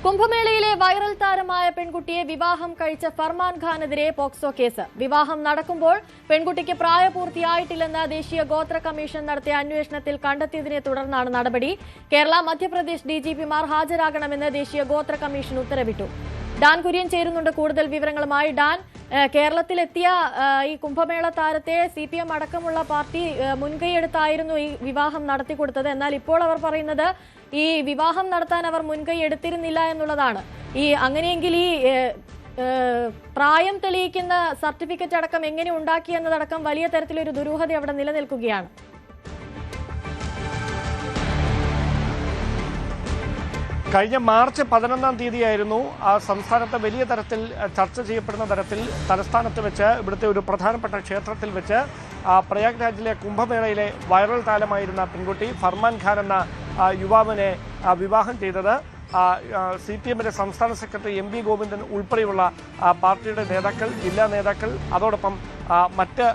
കുംഭമേളയിലെ viral താരമായ പെൺകുട്ടിയെ വിവാഹം കഴിച്ച ഫർമാൻ ഖാനെതിരെ പോക്സോ കേസ്. വിവാഹം നടക്കുമ്പോൾ പെൺകുട്ടിക്ക് പ്രായപൂർത്തിയായിട്ടില്ലെന്ന് ദേശീയ ഗോത്ര കമ്മീഷൻ നടത്തിയ അന്വേഷണത്തിൽ കണ്ടെത്തിയതിനെ തുടർന്നാണ് നടപടി. കേരള മധ്യപ്രദേശ് ഡിജിപിമാർ ഹാജരാകണമെന്ന് ദേശീയ ഗോത്ര കമ്മീഷൻ ഉത്തരവിട്ടു. ഡാൻ കുര്യൻ ചേരുന്നുണ്ട് കൂടുതൽ വിവരങ്ങളുമായി. ഡാൻ, കേരളത്തിലെത്തിയ ഈ കുംഭമേള താരത്തെ CPM അടക്കമുള്ള പാർട്ടി മുൻകൈയെടുത്തായിരുന്നു ഈ വിവാഹം നടത്തിക്കൊടുത്തത്. എന്നാൽ ഇപ്പോൾ അവർ പറയുന്നത് ഈ വിവാഹം നടത്താൻ അവർ മുൻകൈ എടുത്തിരുന്നില്ല എന്നുള്ളതാണ്. അങ്ങനെയെങ്കിൽ ഈ പ്രായം തെളിയിക്കുന്ന സർട്ടിഫിക്കറ്റ് അടക്കം എങ്ങനെ ഉണ്ടാക്കി എന്നതടക്കം വലിയ തരത്തിലൊരു ദുരൂഹത അവിടെ നിലനിൽക്കുകയാണ്. കഴിഞ്ഞ മാർച്ച് 11-ാം തീയതിയായിരുന്നു സംസ്ഥാനത്ത് വലിയ തരത്തിൽ ചർച്ച ചെയ്യപ്പെടുന്ന തരത്തിൽ തലസ്ഥാനത്ത് വെച്ച് ഇവിടുത്തെ ഒരു പ്രധാനപ്പെട്ട ക്ഷേത്രത്തിൽ വെച്ച് പ്രയാഗ്രാജിലെ കുംഭമേളയിലെ വൈറൽ താരമായിരുന്ന പെൺകുട്ടി ഫർമാൻ ഖാൻ എന്ന യുവാവിനെ വിവാഹം ചെയ്തത്. CPMന്റെ സംസ്ഥാന സെക്രട്ടറി MV ഗോവിന്ദൻ ഉൾപ്പെടെയുള്ള പാർട്ടിയുടെ നേതാക്കൾ, ജില്ലാ നേതാക്കൾ, അതോടൊപ്പം മറ്റ്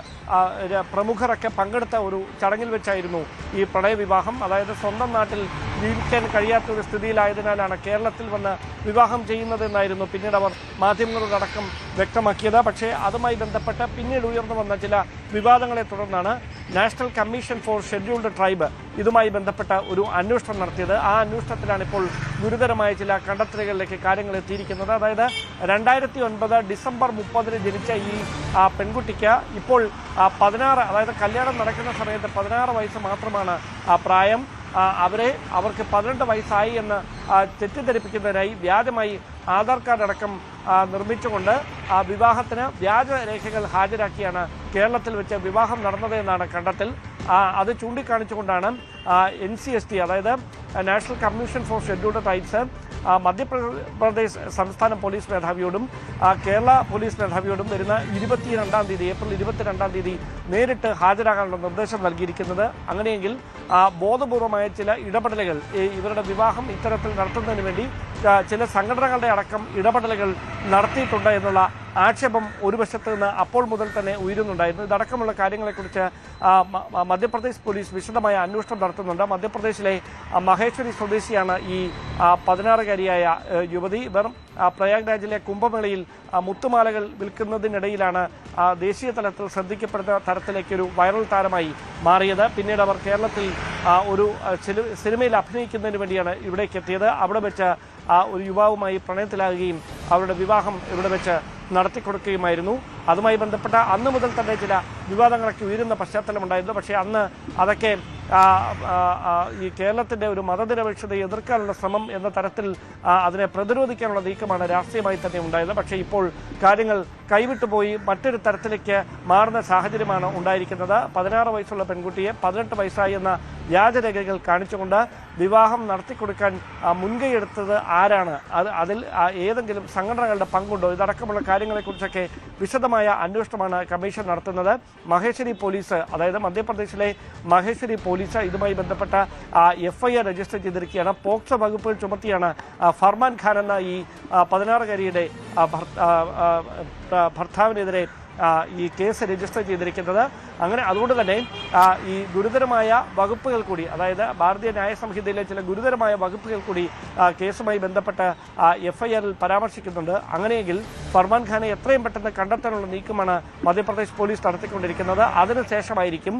പ്രമുഖരൊക്കെ പങ്കെടുത്ത ഒരു ചടങ്ങിൽ വെച്ചായിരുന്നു ഈ പ്രണയവിവാഹം. അതായത് സ്വന്തം നാട്ടിൽ ജീവിക്കാൻ കഴിയാത്ത ഒരു സ്ഥിതിയിലായതിനാലാണ് കേരളത്തിൽ വന്ന് വിവാഹം ചെയ്യുന്നതെന്നായിരുന്നു പിന്നീട് അവർ മാധ്യമങ്ങളോടക്കം വ്യക്തമാക്കിയത്. പക്ഷേ അതുമായി ബന്ധപ്പെട്ട് പിന്നീട് ഉയർന്നു വന്ന ചില വിവാദങ്ങളെ തുടർന്നാണ് national commission for scheduled tribe ഇതുമായി ബന്ധപ്പെട്ട ഒരു അന്വേഷണം നടത്തിയത്. ആ അന്വേഷണത്തിലാണ് ഇപ്പോൾ ഗുരുതരമായ ചില കണ്ടെത്തലുകളിലേക്ക് കാര്യങ്ങൾ എത്തിയിരിക്കുന്നത്. അതായത് 2009 ഡിസംബർ 30 ജനിച്ച ഈ പെൺകുട്ടിക്ക് ഇപ്പോൾ 16, അതായത് കല്യാണം നടക്കുന്ന സമയത്ത് 16 വയസ്സ് മാത്രമാണ് പ്രായം. അവർക്ക് 12 വയസ്സായി എന്ന് തെറ്റിദ്ധരിപ്പിക്കുന്നതിനായി വ്യാജമായി ആധാർ കാർഡ് അടക്കം നിർമ്മിച്ചുകൊണ്ട് വിവാഹത്തിന് വ്യാജരേഖകൾ ഹാജരാക്കിയാണ് കേരളത്തിൽ വെച്ച് വിവാഹം നടന്നത് എന്നാണ് കണ്ടെത്തൽ. അത് ചൂണ്ടിക്കാണിച്ചുകൊണ്ടാണ് NCST, അതായത് national commission for scheduled tribes, Madhya Pradesh സംസ്ഥാന പോലീസ് മേധാവിയോടും കേരള പോലീസ് മേധാവിയോടും വരുന്ന ഏപ്രിൽ 22-ാം തീയതി നേരിട്ട് ഹാജരാകാനുള്ള നിർദ്ദേശം നൽകിയിരിക്കുന്നത്. അങ്ങനെയെങ്കിൽ ബോധപൂർവമായ ചില ഇടപെടലുകൾ ഇവരുടെ വിവാഹം ഇത്തരത്തിൽ നടത്തുന്നതിന് വേണ്ടി ചില സംഘടനകളുടെ അടക്കം ഇടപെടലുകൾ നടത്തിയിട്ടുണ്ട് എന്നുള്ള ആക്ഷേപം ഒരു വശത്ത് നിന്ന് അപ്പോൾ മുതൽ തന്നെ ഉയരുന്നുണ്ടായിരുന്നു. ഇതടക്കമുള്ള കാര്യങ്ങളെക്കുറിച്ച് മധ്യപ്രദേശ് പോലീസ് വിശദമായ അന്വേഷണം നടത്തുന്നുണ്ട്. മധ്യപ്രദേശിലെ മഹേശ്വരി സ്വദേശിയാണ് ഈ 16-കാരിയായ യുവതി. ഇവർ പ്രയാഗ്രാജിലെ കുംഭമേളയിൽ മുത്തുമാലകൾ വിൽക്കുന്നതിനിടയിലാണ് ദേശീയ തലത്തിൽ ശ്രദ്ധിക്കപ്പെടുന്ന തരത്തിലേക്കൊരു വൈറൽ താരമായി മാറിയത്. പിന്നീട് അവർ കേരളത്തിൽ ഒരു സിനിമയിൽ അഭിനയിക്കുന്നതിന് വേണ്ടിയാണ് ഇവിടേക്ക് എത്തിയത്. അവിടെ വെച്ച് ഒരു യുവാവുമായി പ്രണയത്തിലാകുകയും അവരുടെ വിവാഹം ഇവിടെ വെച്ച് നടത്തിക്കൊടുക്കുകയുമായിരുന്നു. അതുമായി ബന്ധപ്പെട്ട അന്ന് മുതൽ തന്നെ ചില വിവാദങ്ങളൊക്കെ ഉയരുന്ന പശ്ചാത്തലമുണ്ടായിരുന്നു. പക്ഷേ അന്ന് അതൊക്കെ ഈ കേരളത്തിൻ്റെ ഒരു മതനിരപേക്ഷതയെ എതിർക്കാനുള്ള ശ്രമം എന്ന തരത്തിൽ അതിനെ പ്രതിരോധിക്കാനുള്ള നീക്കമാണ് രാഷ്ട്രീയമായി തന്നെ ഉണ്ടായത്. പക്ഷേ ഇപ്പോൾ കാര്യങ്ങൾ കൈവിട്ടുപോയി മറ്റൊരു തരത്തിലേക്ക് മാറുന്ന സാഹചര്യമാണ് ഉണ്ടായിരിക്കുന്നത്. 16 വയസ്സുള്ള പെൺകുട്ടിയെ 18 വയസ്സായി എന്ന വ്യാജരേഖകൾ കാണിച്ചുകൊണ്ട് വിവാഹം നടത്തിക്കൊടുക്കാൻ മുൻകൈയെടുത്തത് ആരാണ്? അതിൽ ഏതെങ്കിലും സംഘടനകളുടെ പങ്കുണ്ടോ? ഇതടക്കമുള്ള കാര്യങ്ങളെക്കുറിച്ചൊക്കെ വിശദമായ അന്വേഷണമാണ് കമ്മീഷൻ നടത്തുന്നത്. മഹേശ്വരി പോലീസ്, അതായത് മധ്യപ്രദേശിലെ മഹേശ്വരി പോലീസ് ഇതുമായി ബന്ധപ്പെട്ട FIR രജിസ്റ്റർ ചെയ്തിരിക്കുകയാണ്. പോക്സോ വകുപ്പുകൾ ചുമത്തിയാണ് ഫർമാൻ ഖാൻ എന്ന ഈ 16-കാരിയുടെ ഭർത്താവിനെതിരെ ഈ കേസ് രജിസ്റ്റർ ചെയ്തിരിക്കുന്നത്. അതുകൊണ്ട് തന്നെ ഈ ഗുരുതരമായ വകുപ്പുകൾ കൂടി, അതായത് ഭാരതീയ ന്യായ സംഹിതയിലെ ചില ഗുരുതരമായ വകുപ്പുകൾ കൂടി കേസുമായി ബന്ധപ്പെട്ട് FIR-ൽ പരാമർശിക്കുന്നുണ്ട്. അങ്ങനെയെങ്കിൽ ഫർമാൻ ഖാനെ എത്രയും പെട്ടെന്ന് കണ്ടെത്താനുള്ള നീക്കമാണ് മധ്യപ്രദേശ് പോലീസ് നടത്തിക്കൊണ്ടിരിക്കുന്നത്. അതിനുശേഷമായിരിക്കും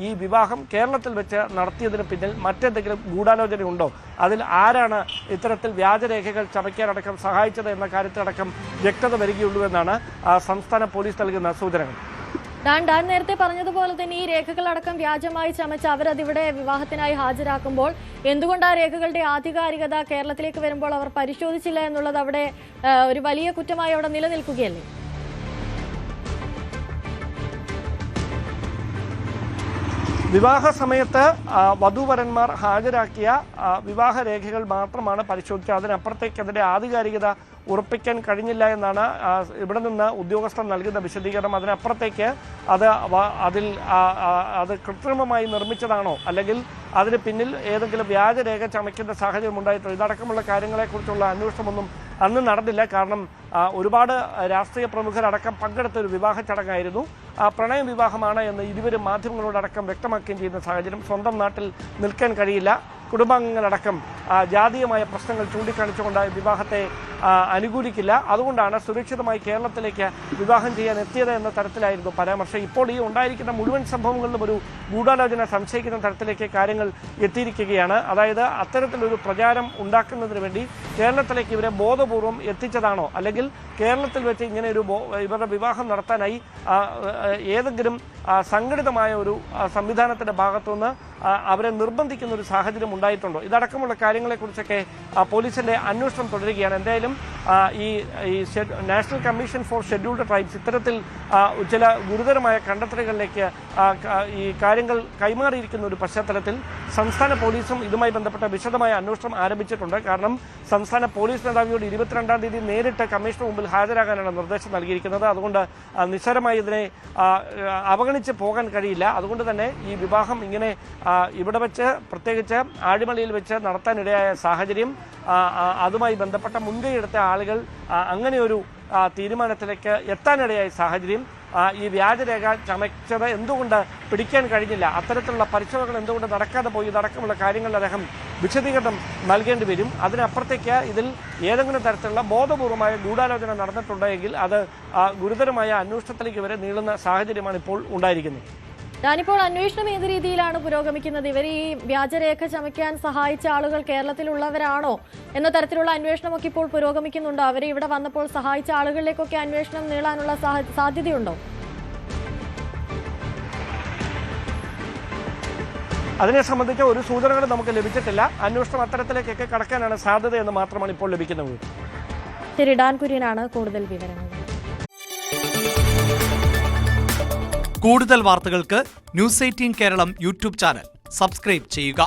ഈ വിവാഹം കേരളത്തിൽ വെച്ച് നടത്തിയതിന് പിന്നിൽ മറ്റെന്തെങ്കിലും ഗൂഢാലോചനയുണ്ടോ, അതിൽ ആരാണ് ഇത്തരത്തിൽ വ്യാജരേഖകൾ ചമയ്ക്കാനടക്കം സഹായിച്ചത് എന്ന കാര്യത്തിലടക്കം വ്യക്തത വരികയുള്ളൂ എന്നാണ് സംസ്ഥാന പോലീസ് നൽകുന്ന സൂചനകൾ. ഡാൻ നേരത്തെ പറഞ്ഞതുപോലെ തന്നെ ഈ രേഖകളടക്കം വ്യാജമായി ചമച്ച് അവരതിവിടെ വിവാഹത്തിനായി ഹാജരാക്കുമ്പോൾ എന്തുകൊണ്ട് ആ രേഖകളുടെ ആധികാരികത കേരളത്തിലേക്ക് വരുമ്പോൾ അവർ പരിശോധിച്ചില്ല എന്നുള്ളത് അവിടെ ഒരു വലിയ കുറ്റമായി അവിടെ നിലനിൽക്കുകയല്ലേ? വിവാഹ സമയത്ത് വധൂവരന്മാർ ഹാജരാക്കിയ വിവാഹരേഖകൾ മാത്രമാണ് പരിശോധിച്ചത്. അതിനപ്പുറത്തേക്ക് അതിൻ്റെ ആധികാരികത ഉറപ്പിക്കാൻ കഴിഞ്ഞില്ല എന്നാണ് ഇവിടെ നിന്ന് ഉദ്യോഗസ്ഥർ നൽകുന്ന വിശദീകരണം. അതിനപ്പുറത്തേക്ക് അത് കൃത്രിമമായി നിർമ്മിച്ചതാണോ, അല്ലെങ്കിൽ അതിന് പിന്നിൽ ഏതെങ്കിലും വ്യാജരേഖ ചമയ്ക്കുന്ന സാഹചര്യം ഉണ്ടായിട്ടോ, ഇതടക്കമുള്ള കാര്യങ്ങളെക്കുറിച്ചുള്ള അന്വേഷണമൊന്നും അന്ന് നടന്നില്ല. കാരണം ഒരുപാട് രാഷ്ട്രീയ പ്രമുഖരടക്കം പങ്കെടുത്ത ഒരു വിവാഹ ചടങ്ങായിരുന്നു. പ്രണയ വിവാഹമാണ് എന്ന് ഇരുവരും മാധ്യമങ്ങളോടടക്കം വ്യക്തമാക്കുകയും ചെയ്യുന്ന സാഹചര്യം. സ്വന്തം നാട്ടിൽ നിൽക്കാൻ കഴിയില്ല, കുടുംബാംഗങ്ങളടക്കം ജാതീയമായ പ്രശ്നങ്ങൾ ചൂണ്ടിക്കാണിച്ചുകൊണ്ട് വിവാഹത്തെ അനുകൂലിക്കില്ല. അതുകൊണ്ടാണ് സുരക്ഷിതമായി കേരളത്തിലേക്ക് വിവാഹം ചെയ്യാൻ എത്തിയത് എന്ന തരത്തിലായിരുന്നു പരാമർശം. ഇപ്പോൾ ഈ ഉണ്ടായിരിക്കുന്ന മുഴുവൻ സംഭവങ്ങളിലും ഒരു ഗൂഢാലോചന സംശയിക്കുന്ന തരത്തിലേക്ക് കാര്യങ്ങൾ എത്തിയിരിക്കുകയാണ്. അതായത് അത്തരത്തിലൊരു പ്രചാരം ഉണ്ടാക്കുന്നതിന് വേണ്ടി കേരളത്തിലേക്ക് ഇവരെ ബോധപൂർവം എത്തിച്ചതാണോ, അല്ലെങ്കിൽ കേരളത്തിൽ വെച്ച് ഇങ്ങനെ ഒരു ഇവരുടെ വിവാഹം നടത്താനായി ഏതെങ്കിലും സംഘടിതമായ ഒരു സംവിധാനത്തിന്റെ ഭാഗത്തുനിന്ന് അവരെ നിർബന്ധിക്കുന്ന ഒരു സാഹചര്യം ഉണ്ടായിട്ടുണ്ടോ? ഇതടക്കമുള്ള കാര്യങ്ങളെക്കുറിച്ചൊക്കെ പോലീസിന്റെ അന്വേഷണം തുടരുകയാണ്. എന്തായാലും ഈ national commission for scheduled tribes ഇത്തരത്തിൽ ചില ഗുരുതരമായ കണ്ടെത്തലുകളിലേക്ക് ഈ കാര്യങ്ങൾ കൈമാറിയിരിക്കുന്ന ഒരു പശ്ചാത്തലത്തിൽ സംസ്ഥാന പോലീസും ഇതുമായി ബന്ധപ്പെട്ട വിശദമായ അന്വേഷണം ആരംഭിച്ചിട്ടുണ്ട്. കാരണം സംസ്ഥാന പോലീസ് മേധാവിയോട് 22-ാം തീയതി നേരിട്ട് കമ്മീഷന് മുമ്പിൽ ഹാജരാകാനാണ് നിർദ്ദേശം നൽകിയിരിക്കുന്നത്. അതുകൊണ്ട് നിസ്സാരമായി ഇതിനെ അവഗണിച്ച് പോകാൻ കഴിയില്ല. അതുകൊണ്ട് തന്നെ ഈ വിവാഹം ഇങ്ങനെ ഇവിടെ വെച്ച്, പ്രത്യേകിച്ച് ആഴിമലയിൽ വെച്ച് നടത്താനിടയായ സാഹചര്യം, അതുമായി ബന്ധപ്പെട്ട മുൻകൈയെടുത്ത ആളുകൾ അങ്ങനെയൊരു തീരുമാനത്തിലേക്ക് എത്താനിടയായ സാഹചര്യം, ഈ വ്യാജരേഖ ചമച്ചത് എന്തുകൊണ്ട് പിടിക്കാൻ കഴിഞ്ഞില്ല, അത്തരത്തിലുള്ള പരിശോധനകൾ എന്തുകൊണ്ട് നടക്കാതെ പോയി, ഇതടക്കമുള്ള കാര്യങ്ങളിൽ അദ്ദേഹം വിശദീകരണം നൽകേണ്ടി വരും. അതിനപ്പുറത്തേക്ക് ഇതിൽ ഏതെങ്കിലും തരത്തിലുള്ള ബോധപൂർവമായ ഗൂഢാലോചന നടന്നിട്ടുണ്ടെങ്കിൽ അത് ഗുരുതരമായ അന്വേഷണത്തിലേക്ക് വരെ നീളുന്ന സാഹചര്യമാണ് ഇപ്പോൾ ഉണ്ടായിരിക്കുന്നത്. ഞാനിപ്പോൾ അന്വേഷണം ഏത് രീതിയിലാണ് പുരോഗമിക്കുന്നത്? ഇവർ ഈ വ്യാജരേഖ ചമയ്ക്കാൻ സഹായിച്ച ആളുകൾ കേരളത്തിലുള്ളവരാണോ എന്ന തരത്തിലുള്ള അന്വേഷണമൊക്കെ ഇപ്പോൾ പുരോഗമിക്കുന്നുണ്ടോ? അവരെ ഇവിടെ വന്നപ്പോൾ സഹായിച്ച ആളുകളിലേക്കൊക്കെ അന്വേഷണം നീളാനുള്ള സാധ്യതയുണ്ടോ? അതിനെ സംബന്ധിച്ച് ഒരു സൂചനകളും നമുക്ക് ലഭിച്ചിട്ടില്ല. അന്വേഷണം അത്തരത്തിലേക്കൊക്കെ കടക്കാനാണ് സാധ്യതയെന്ന് മാത്രമാണ് ഇപ്പോൾ ലഭിക്കുന്നത്. ശരി, ഡാൻ കുര്യനാണ് കൂടുതൽ വിവരങ്ങൾ. കൂടുതൽ വാർത്തകൾക്ക് news 18 Keralam YouTube channel subscribe ചെയ്യുക.